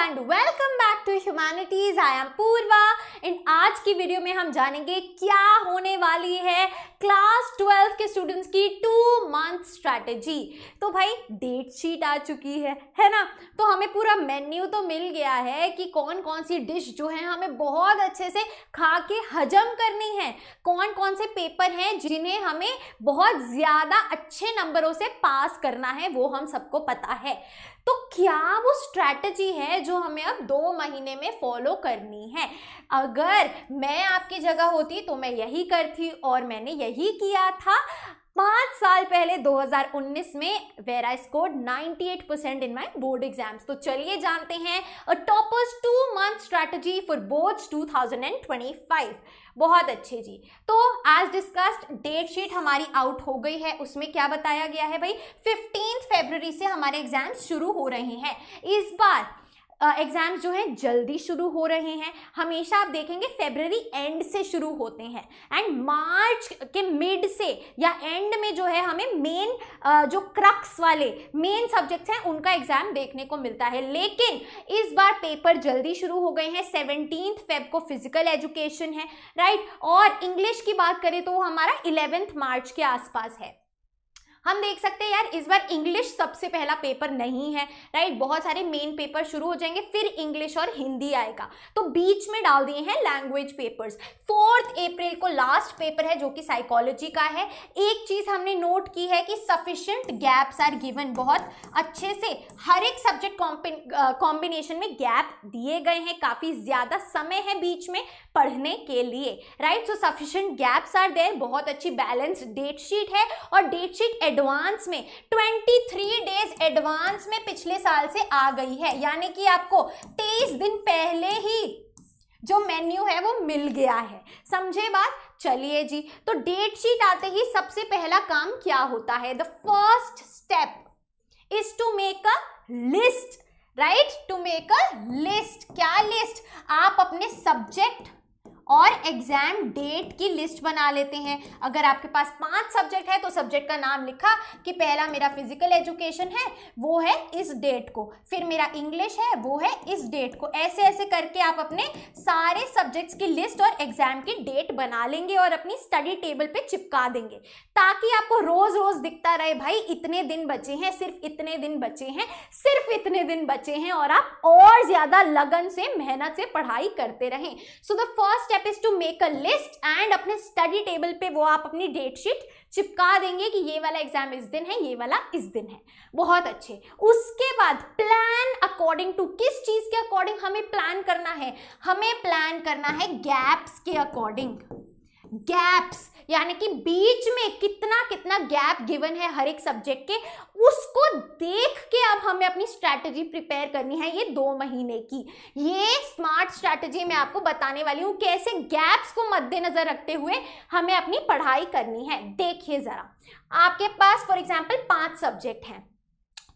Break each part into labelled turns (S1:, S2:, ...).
S1: And welcome back to humanities. I am Purva and आज की video में हम जानेंगे क्या होने वाली है क्लास 12 के स्टूडेंट्स की 2 मंथ स्ट्रैटेजी। तो भाई डेट शीट आ चुकी है ना। तो हमें पूरा मेन्यू तो मिल गया है कि कौन कौन सी डिश जो है हमें बहुत अच्छे से खा के हजम करनी है, कौन कौन से पेपर हैं जिन्हें हमें बहुत ज्यादा अच्छे नंबरों से पास करना है, वो हम सबको पता है। तो क्या वो स्ट्रैटेजी है जो हमें अब 2 महीने में फॉलो करनी है? अगर मैं आपकी जगह होती तो मैं यही करती और मैंने यही किया था 5 साल पहले 2019 में, where I scored 98% in my board exams. तो चलिए जानते हैं a topper's 2 month strategy for boards 2025। बहुत अच्छे जी। तो एज डिस्कस्ड डेट शीट हमारी आउट हो गई है। उसमें क्या बताया गया है भाई, 15 फरवरी से हमारे एग्जाम्स शुरू हो रहे हैं। इस बार एग्जाम्स जो हैं जल्दी शुरू हो रहे हैं। हमेशा आप देखेंगे फरवरी एंड से शुरू होते हैं एंड मार्च के मिड से या एंड में जो है हमें मेन जो क्रक्स वाले मेन सब्जेक्ट्स हैं उनका एग्जाम देखने को मिलता है। लेकिन इस बार पेपर जल्दी शुरू हो गए हैं। 17 फेब को फिजिकल एजुकेशन है, राइट। और इंग्लिश की बात करें तो हमारा 11 मार्च के आसपास है। हम देख सकते हैं यार इस बार इंग्लिश सबसे पहला पेपर नहीं है, राइट। बहुत सारे मेन पेपर शुरू हो जाएंगे, फिर इंग्लिश और हिंदी आएगा। तो बीच में डाल दिए हैं लैंग्वेज पेपर्स। 4 अप्रैल को लास्ट पेपर है जो कि साइकोलॉजी का है। एक चीज हमने नोट की है कि सफिशिएंट गैप्स आर गिवन। बहुत अच्छे से हर एक सब्जेक्ट कॉम्बिनेशन में गैप दिए गए हैं, काफी ज्यादा समय है बीच में पढ़ने के लिए, right. So sufficient gaps are there. बहुत अच्छी बैलेंस्ड डेट शीट है और डेट शीट एडवांस में 23 डेज एडवांस में पिछले साल से आ गई है, यानी कि आपको 23 दिन पहले ही जो मेन्यू है वो मिल गया है। समझे बात? चलिए जी। तो डेट शीट आते ही सबसे पहला काम क्या होता है? The first step is to make a list, right. To make a list. क्या लिस्ट? आप अपने सब्जेक्ट और एग्जाम डेट की लिस्ट बना लेते हैं। अगर आपके पास 5 सब्जेक्ट है तो सब्जेक्ट का नाम लिखा कि पहला मेरा फिजिकल एजुकेशन है, वो है इस डेट को, फिर मेरा इंग्लिश है वो है इस डेट को। ऐसे ऐसे करके आप अपने सारे सब्जेक्ट्स की लिस्ट और एग्जाम की डेट बना लेंगे और अपनी स्टडी टेबल पे चिपका देंगे, ताकि आपको रोज रोज दिखता रहे भाई इतने दिन बचे हैं, सिर्फ इतने दिन बचे हैं, सिर्फ इतने दिन बचे हैं, और आप और ज्यादा लगन से मेहनत से पढ़ाई करते रहें। So the first step is to make a list and अपने स्टडी टेबल पे वो आप अपनी डेट शीट चिपका देंगे कि ये वाला एग्जाम इस दिन है, ये वाला इस दिन है। बहुत अच्छे। उसके बाद प्लान अकॉर्डिंग टू, किस चीज के अकॉर्डिंग हमें प्लान करना है? हमें प्लान करना है गैप्स के अकॉर्डिंग। गैप्स यानी कि बीच में कितना कितना गैप गिवन है हर एक सब्जेक्ट के, उसको देख के अब हमें अपनी स्ट्रैटेजी प्रिपेयर करनी है ये 2 महीने की। ये स्मार्ट स्ट्रैटेजी मैं आपको बताने वाली हूं, कैसे गैप्स को मद्देनजर रखते हुए हमें अपनी पढ़ाई करनी है। देखिए जरा, आपके पास फॉर एग्जाम्पल 5 सब्जेक्ट हैं।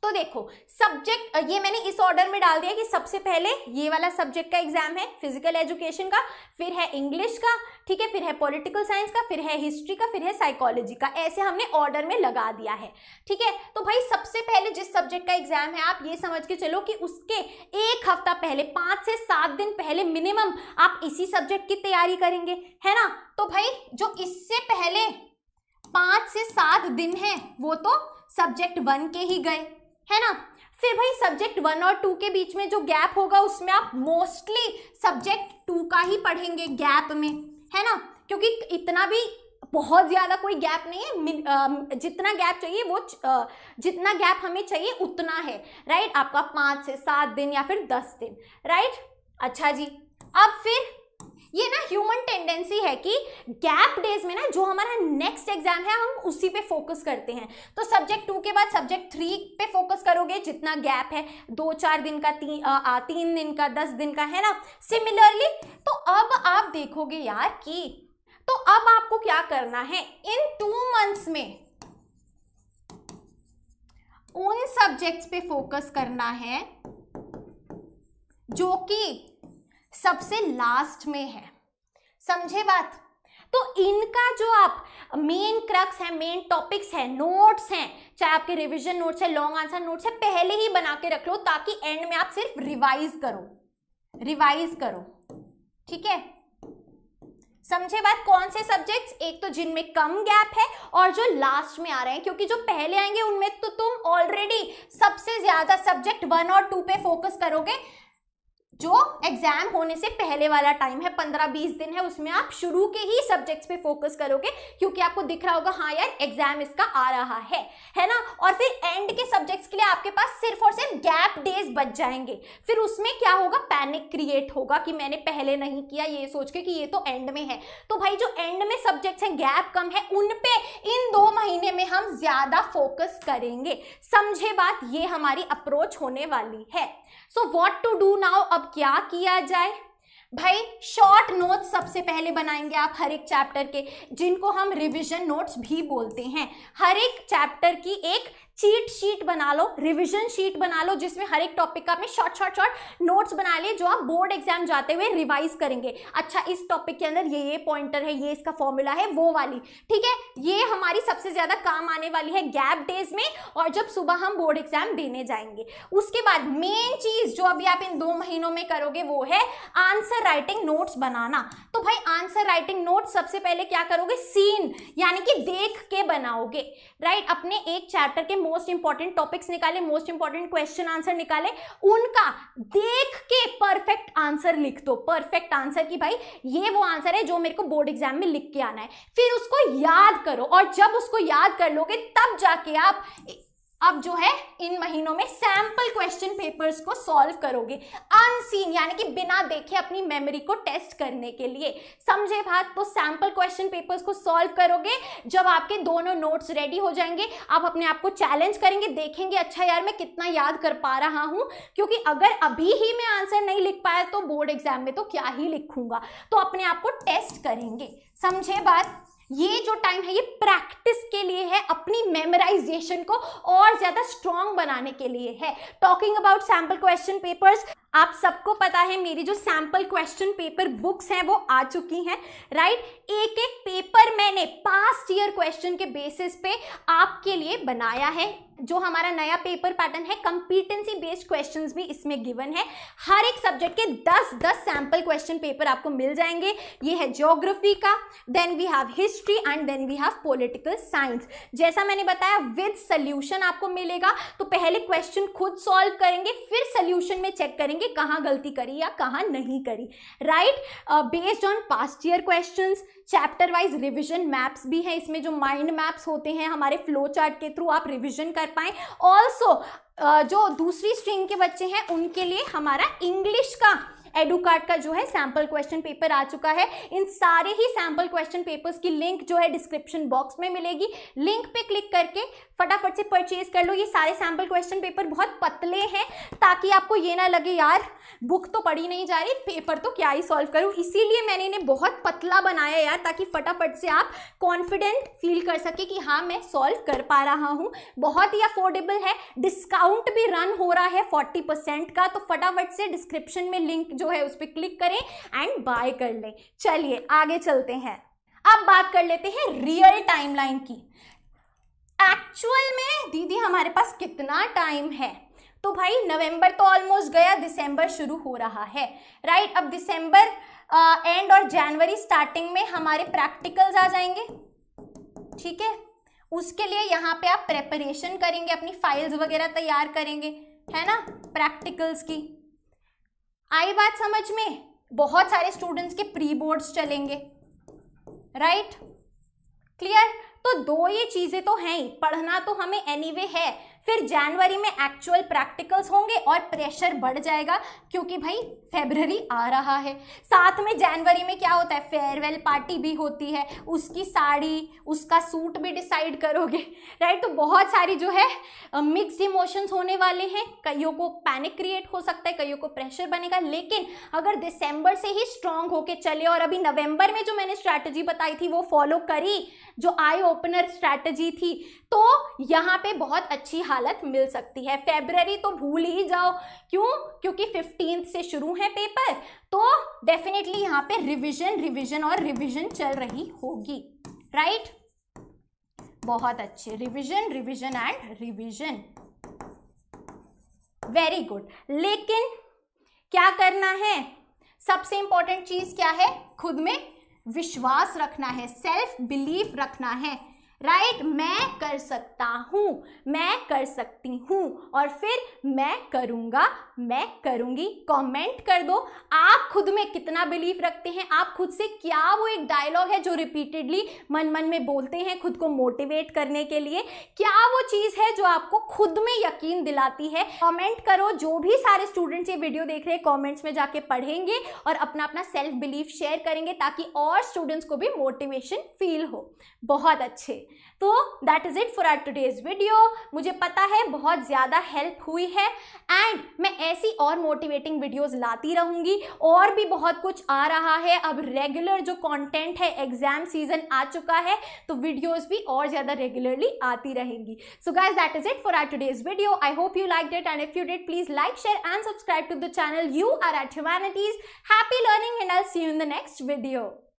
S1: तो देखो सब्जेक्ट ये मैंने इस ऑर्डर में डाल दिया कि सबसे पहले ये वाला सब्जेक्ट का एग्जाम है फिजिकल एजुकेशन का, फिर है इंग्लिश का, ठीक है, फिर है पॉलिटिकल साइंस का, फिर है हिस्ट्री का, फिर है साइकोलॉजी का। ऐसे हमने ऑर्डर में लगा दिया है, ठीक है। तो भाई सबसे पहले जिस सब्जेक्ट का एग्जाम है, आप ये समझ के चलो कि उसके 1 हफ्ता पहले, 5 से 7 दिन पहले मिनिमम आप इसी सब्जेक्ट की तैयारी करेंगे, है ना। तो भाई जो इससे पहले 5 से 7 दिन है वो तो सब्जेक्ट 1 के ही गए, है ना। फिर भाई सब्जेक्ट 1 और 2 के बीच में जो गैप होगा उसमें आप मोस्टली सब्जेक्ट 2 का ही पढ़ेंगे गैप में, है ना, क्योंकि इतना भी बहुत ज्यादा कोई गैप नहीं है। जितना गैप चाहिए वो जितना गैप हमें चाहिए उतना है, राइट। आपका 5 से 7 दिन या फिर 10 दिन, राइट। अच्छा जी। अब फिर ये ना ह्यूमन टेंडेंसी है कि गैप डेज में ना जो हमारा नेक्स्ट एग्जाम है हम उसी पे फोकस करते हैं। तो सब्जेक्ट 2 के बाद सब्जेक्ट 3 पे फोकस करोगे, जितना गैप है 2-4 दिन का, 3 दिन का, 10 दिन का, है ना। सिमिलरली तो अब आप देखोगे यार कि तो अब आपको क्या करना है इन 2 मंथ्स में, उन सब्जेक्ट्स पे फोकस करना है जो कि सबसे लास्ट में है। समझे बात? तो इनका जो आप मेन क्रक्स है, मेन टॉपिक्स है, नोट्स हैं, चाहे आपके रिवीजन नोट्स है, लॉन्ग आंसर नोट्स है, पहले ही बना के रख लो ताकि एंड में आप सिर्फ रिवाइज करो। ठीक है, समझे बात? कौन से सब्जेक्ट्स? एक तो जिनमें कम गैप है और जो लास्ट में आ रहे हैं, क्योंकि जो पहले आएंगे उनमें तो तुम ऑलरेडी सबसे ज्यादा सब्जेक्ट 1 और 2 पे फोकस करोगे। जो एग्जाम होने से पहले वाला टाइम है, 15-20 दिन है, उसमें आप शुरू के ही सब्जेक्ट्स पे फोकस करोगे, क्योंकि आपको दिख रहा होगा हाँ यार एग्जाम इसका आ रहा है ना। और फिर एंड के सब्जेक्ट्स के लिए आपके पास सिर्फ और सिर्फ गैप डेज बच जाएंगे। फिर उसमें क्या होगा, पैनिक क्रिएट होगा कि मैंने पहले नहीं किया, ये सोच के कि ये तो एंड में है। तो भाई जो एंड में सब्जेक्ट्स हैं, गैप कम है, उन पे इन 2 महीने में हम ज्यादा फोकस करेंगे। समझे बात? ये हमारी अप्रोच होने वाली है। So what to do now? अब क्या किया जाए भाई? शॉर्ट नोट्स सबसे पहले बनाएंगे आप हर एक चैप्टर के, जिनको हम रिवीजन नोट्स भी बोलते हैं। हर एक चैप्टर की एक चीट शीट बना लो, रिवीजन शीट बना लो, जिसमें हर एक टॉपिक का आपने शॉर्ट नोट्स बना लिए, जो आप बोर्ड एग्जाम जाते हुए रिवाइज करेंगे। अच्छा, इस टॉपिक के अंदर ये पॉइंटर है, ये इसका फॉर्मूला है, वो वाली। ठीक है, ये हमारी सबसे ज्यादा काम आने वाली है गैप डेज में और जब सुबह हम बोर्ड एग्जाम देने जाएंगे। उसके बाद मेन चीज जो अभी आप इन 2 महीनों में करोगे वो है आंसर राइटिंग नोट्स बनाना। तो भाई आंसर राइटिंग नोट्स सबसे पहले क्या करोगे, सीन यानी कि देख के बनाओगे। राइट, अपने एक चैप्टर के मोस्ट इंपॉर्टेंट टॉपिक्स निकाले, मोस्ट इंपॉर्टेंट क्वेश्चन आंसर निकाले, उनका देख के परफेक्ट आंसर लिख दो। परफेक्ट आंसर की भाई ये वो आंसर है जो मेरे को बोर्ड एग्जाम में लिख के आना है। फिर उसको याद करो और जब उसको याद कर लोगे तब जाके आप अब जो है इन महीनों में सैंपल क्वेश्चन पेपर्स को सॉल्व करोगे, अनसीन यानी कि बिना देखे अपनी मेमोरी को टेस्ट करने के लिए। समझे बात? तो सैंपल क्वेश्चन पेपर्स को सॉल्व करोगे, जब आपके दोनों नोट्स रेडी हो जाएंगे आप अपने आप को चैलेंज करेंगे, देखेंगे अच्छा यार मैं कितना याद कर पा रहा हूं, क्योंकि अगर अभी ही मैं आंसर नहीं लिख पाया तो बोर्ड एग्जाम में तो क्या ही लिखूंगा। तो अपने आप को टेस्ट करेंगे। समझे बात? ये जो टाइम है ये प्रैक्टिस के लिए है, अपनी मेमोराइजेशन को और ज्यादा स्ट्रॉन्ग बनाने के लिए है। Talking about sample question papers, आप सबको पता है मेरी जो सैंपल क्वेश्चन पेपर बुक्स हैं वो आ चुकी हैं। राइट, एक एक पेपर मैंने पास्ट ईयर क्वेश्चन के बेसिस पे आपके लिए बनाया है। जो हमारा नया पेपर पैटर्न है, कंपीटेंसी बेस्ड क्वेश्चंस भी इसमें गिवन है। हर एक सब्जेक्ट के 10-10 सैंपल क्वेश्चन पेपर आपको मिल जाएंगे। ये है ज्योग्राफी का, then we have history and then we have political science. जैसा मैंने बताया विद सोल्यूशन आपको मिलेगा, तो पहले क्वेश्चन खुद सॉल्व करेंगे, फिर सोल्यूशन में चेक करेंगे कहाँ गलती करी या कहाँ नहीं करी। Right, based on past year questions, chapter wise revision maps भी हैं इसमें, जो माइंड मैप्स होते हैं हमारे फ्लो चार्ट के थ्रू आप रिवीजन कर पाएं। ऑल्सो जो दूसरी स्ट्रीम के बच्चे हैं उनके लिए हमारा इंग्लिश का एडुकार्ड का जो है सैंपल क्वेश्चन पेपर आ चुका है। इन सारे ही सैंपल क्वेश्चन पेपर्स की लिंक जो है डिस्क्रिप्शन बॉक्स में मिलेगी, लिंक पे क्लिक करके फटाफट से परचेज कर लो। ये सारे सैंपल क्वेश्चन पेपर बहुत पतले हैं ताकि आपको ये ना लगे यार बुक तो पढ़ी नहीं जा रही, पेपर तो क्या ही सॉल्व करूं, इसीलिए मैंने इन्हें बहुत पतला बनाया यार, ताकि फटाफट से आप कॉन्फिडेंट फील कर सके कि हाँ मैं सॉल्व कर पा रहा हूँ। बहुत ही अफोर्डेबल है, डिस्काउंट भी रन हो रहा है 40% का, तो फटाफट से डिस्क्रिप्शन में लिंक जो है उस पर क्लिक करें एंड बाय कर लें। चलिए आगे चलते हैं, अब बात कर लेते हैं रियल टाइमलाइन की। एक्चुअल में दीदी हमारे पास कितना टाइम है? तो भाई नवंबर तो ऑलमोस्ट गया, दिसंबर शुरू हो रहा है। राइट, अब दिसंबर एंड और जनवरी स्टार्टिंग में हमारे प्रैक्टिकल्स आ जाएंगे। ठीक है, उसके लिए यहाँ पे आप प्रेपरेशन करेंगे, अपनी फाइल्स वगैरह तैयार करेंगे, है ना, प्रैक्टिकल्स की। आई बात समझ में? बहुत सारे स्टूडेंट्स के प्री बोर्ड्स चलेंगे। Right, clear? तो दो ये चीजें तो हैं ही, पढ़ना तो हमें एनीवे है, फिर जनवरी में एक्चुअल प्रैक्टिकल्स होंगे और प्रेशर बढ़ जाएगा क्योंकि भाई फरवरी आ रहा है। साथ में जनवरी में क्या होता है, फेयरवेल पार्टी भी होती है, उसकी साड़ी उसका सूट भी डिसाइड करोगे। राइट, तो बहुत सारी जो है मिक्स्ड इमोशंस होने वाले हैं, कईयों को पैनिक क्रिएट हो सकता है, कईयों को प्रेशर बनेगा। लेकिन अगर दिसंबर से ही स्ट्रांग होके चले और अभी नवंबर में जो मैंने स्ट्रैटेजी बताई थी वो फॉलो करी, जो आई ओपनर स्ट्रैटेजी थी, तो यहाँ पे बहुत अच्छी हालत मिल सकती है। फरवरी तो भूल ही जाओ, क्यों? क्योंकि 15 से शुरू है पेपर, तो डेफिनेटली यहाँ पे रिवीजन और रिवीजन चल रही होगी। राइट, बहुत अच्छे, revision revision and revision, very good. लेकिन क्या करना है, सबसे इंपॉर्टेंट चीज क्या है, खुद में विश्वास रखना है, सेल्फ बिलीफ रखना है, राइट। मैं कर सकता हूं, मैं कर सकती हूं, और फिर मैं करूंगा, मैं करूंगी। कमेंट कर दो आप खुद में कितना बिलीफ रखते हैं, आप खुद से क्या वो एक डायलॉग है जो रिपीटेडली मन मन में बोलते हैं खुद को मोटिवेट करने के लिए, क्या वो चीज है जो आपको खुद में यकीन दिलाती है। कमेंट करो, जो भी सारे स्टूडेंट्स ये वीडियो देख रहे हैं कमेंट्स में जाके पढ़ेंगे और अपना अपना सेल्फ बिलीफ शेयर करेंगे ताकि और स्टूडेंट्स को भी मोटिवेशन फील हो। बहुत अच्छे, तो that is it for our today's video. मुझे पता है बहुत ज़्यादा हेल्प हुई है एंड मैं ऐसी और मोटिवेटिंग वीडियोस लाती रहूँगी, और भी बहुत कुछ आ रहा है। अब रेगुलर जो कंटेंट है, एग्जाम सीजन आ चुका है तो वीडियोस भी और ज़्यादा रेगुलरली आती रहेंगी। So guys that is it for our today's video. I hope you liked it, and if you did, please like, share and subscribe to the channel. You are at Humanities. Happy learning and I'll see you in the next video.